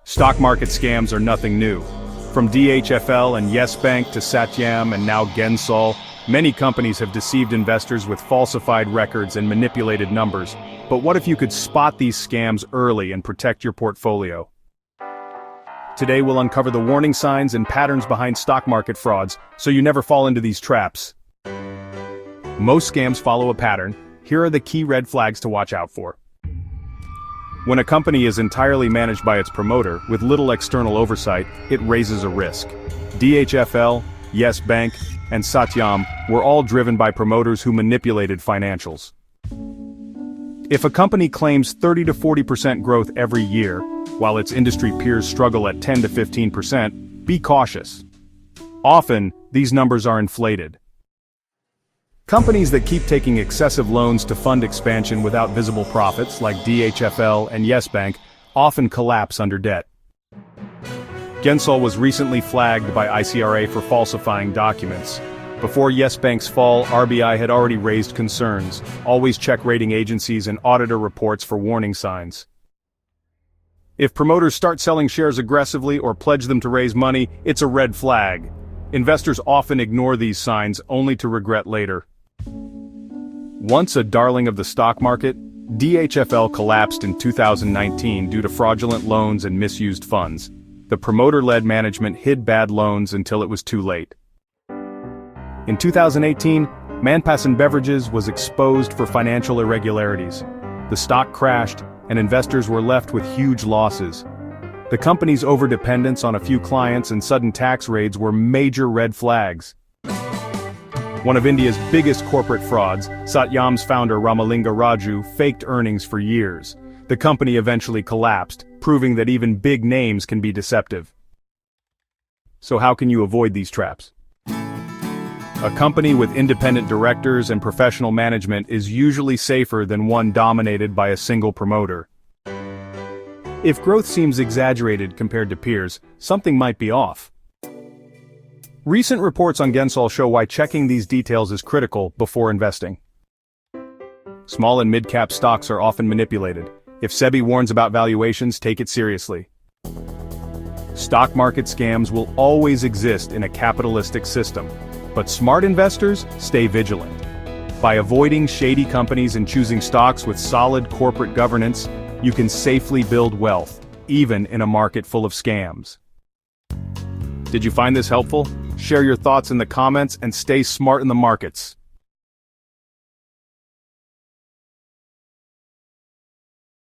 Stock market scams are nothing new. From DHFL and Yes Bank to Satyam and now Gensol, many companies have deceived investors with falsified records and manipulated numbers. But what if you could spot these scams early and protect your portfolio? Today we'll uncover the warning signs and patterns behind stock market frauds, so you never fall into these traps. Most scams follow a pattern. Here are the key red flags to watch out for. When a company is entirely managed by its promoter, with little external oversight, it raises a risk. DHFL, Yes Bank, and Satyam were all driven by promoters who manipulated financials. If a company claims 30 to 40% growth every year, while its industry peers struggle at 10 to 15%, be cautious. Often, these numbers are inflated. Companies that keep taking excessive loans to fund expansion without visible profits, like DHFL and Yes Bank, often collapse under debt. Gensol was recently flagged by icra for falsifying documents. Before Yes Bank's fall, RBI had already raised concerns. Always check rating agencies and auditor reports for warning signs. If promoters start selling shares aggressively or pledge them to raise money, it's a red flag. Investors often ignore these signs only to regret later. Once a darling of the stock market, DHFL collapsed in 2019 due to fraudulent loans and misused funds. The promoter-led management hid bad loans until it was too late. In 2018, Manpasand Beverages was exposed for financial irregularities. The stock crashed, and investors were left with huge losses. The company's overdependence on a few clients and sudden tax raids were major red flags. One of India's biggest corporate frauds, Satyam's founder Ramalinga Raju faked earnings for years. The company eventually collapsed, proving that even big names can be deceptive. So how can you avoid these traps? A company with independent directors and professional management is usually safer than one dominated by a single promoter. If growth seems exaggerated compared to peers, something might be off. Recent reports on Gensol show why checking these details is critical before investing. Small and mid-cap stocks are often manipulated. If SEBI warns about valuations, take it seriously. Stock market scams will always exist in a capitalistic system, but smart investors stay vigilant. By avoiding shady companies and choosing stocks with solid corporate governance, you can safely build wealth, even in a market full of scams. Did you find this helpful? Share your thoughts in the comments and stay smart in the markets.